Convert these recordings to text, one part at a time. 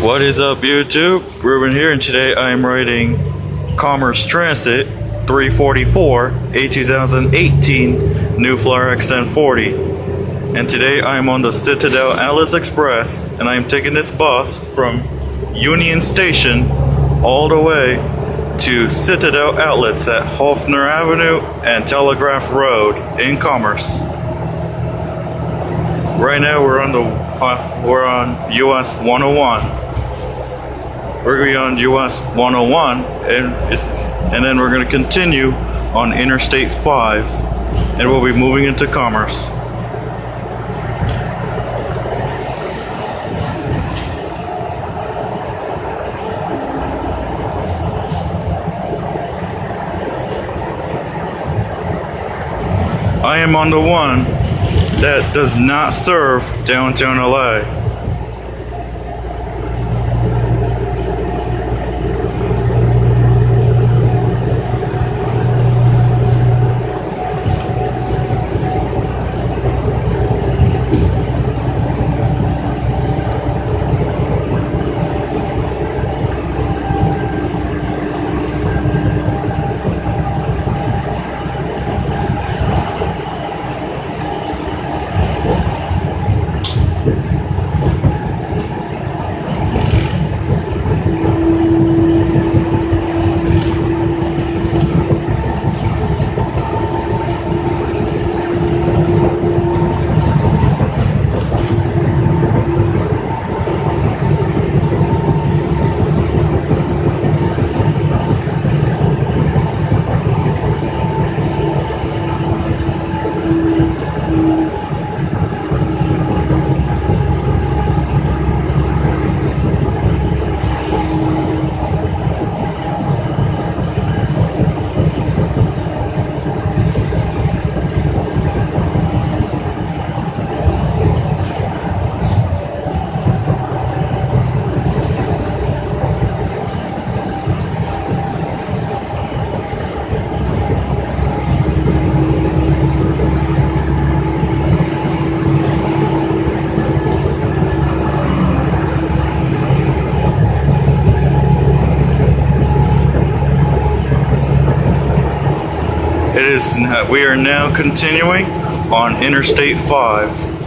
What is up, YouTube? Ruben here, and today I am riding Commerce Transit 344, a 2018 new Flyer XN40. And today I am on the Citadel Outlets Express, and I am taking this bus from Union Station all the way to Citadel Outlets at Hoffner Avenue and Telegraph Road in Commerce. Right now we're on US 101. We're going to be on US 101, and then we're going to continue on Interstate 5, and we'll be moving into Commerce. I am on the one that does not serve downtown LA. We are now continuing on Interstate 5.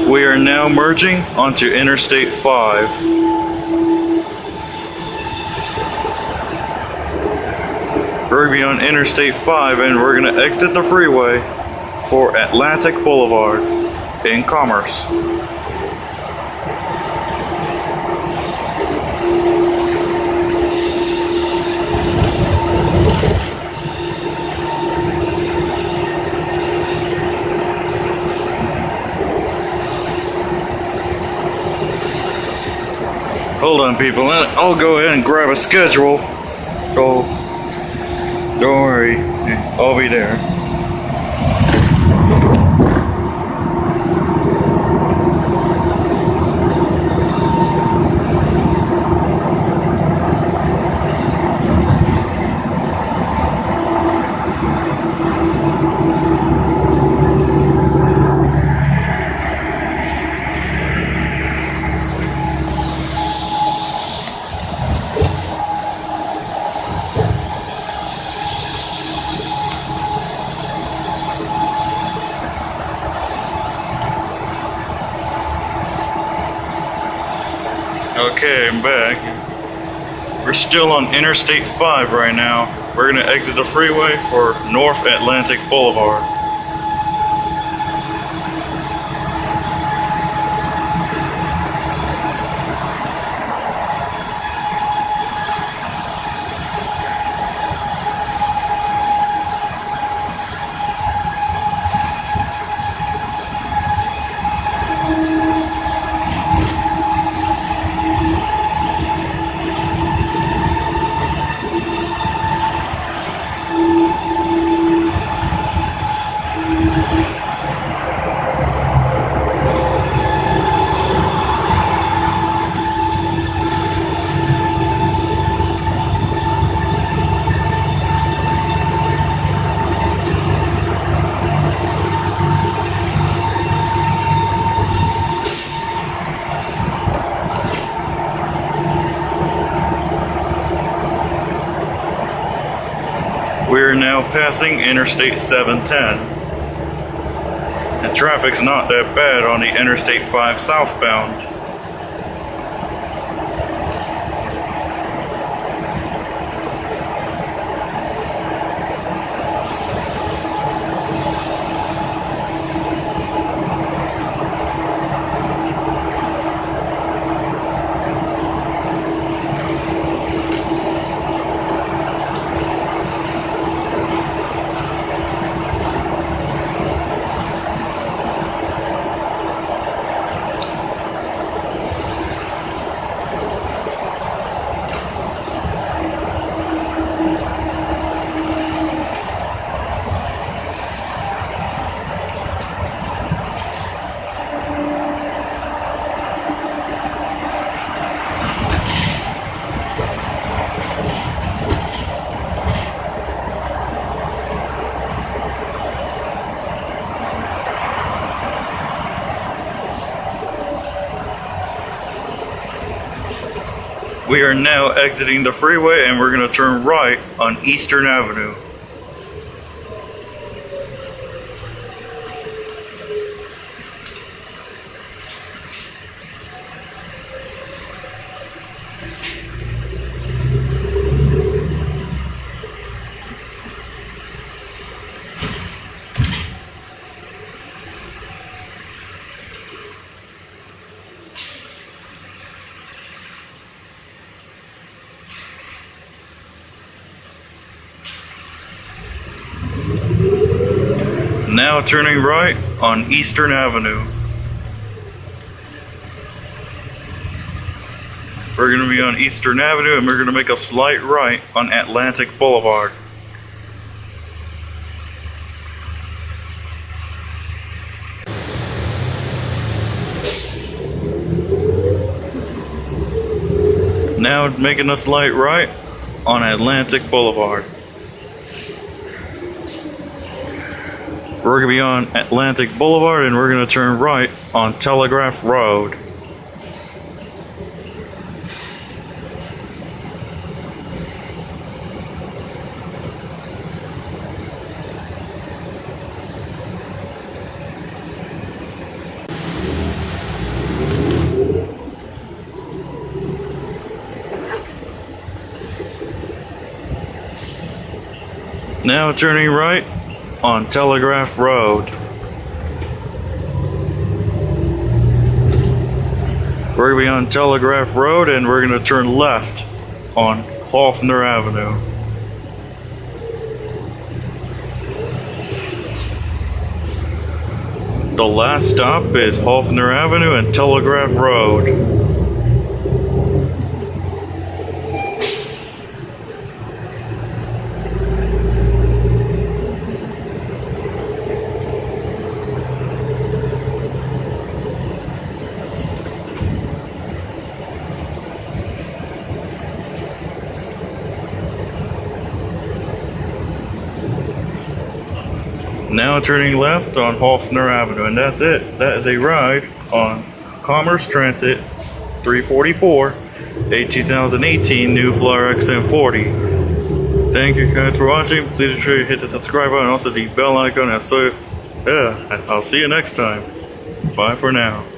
We are now merging onto Interstate 5. We're going to be on Interstate 5, and we're going to exit the freeway for Atlantic Boulevard in Commerce. Hold on, people. I'll go ahead and grab a schedule. Don't worry. I'll be there. Okay, I'm back. We're still on Interstate 5 right now. We're going to exit the freeway for North Atlantic Boulevard. now passing Interstate 710. And traffic's not that bad on the Interstate 5 southbound. We are now exiting the freeway and we're going to turn right on Eastern Avenue. Now turning right on Eastern Avenue. We're going to be on Eastern Avenue and we're going to make a slight right on Atlantic Boulevard. Now making a slight right on Atlantic Boulevard. We're going to be on Atlantic Boulevard and we're going to turn right on Telegraph Road. Now turning right on Telegraph Road. We're going to be on Telegraph Road and we're going to turn left on Hoffner Avenue. The last stop is Hoffner Avenue and Telegraph Road. Now turning left on Hoffner Avenue, and that's it. That is a ride on Commerce Transit 344, a 2018 new Flyer XN40. Thank you guys for watching. Please be sure you hit the subscribe button and also the bell icon. And so, I'll see you next time. Bye for now.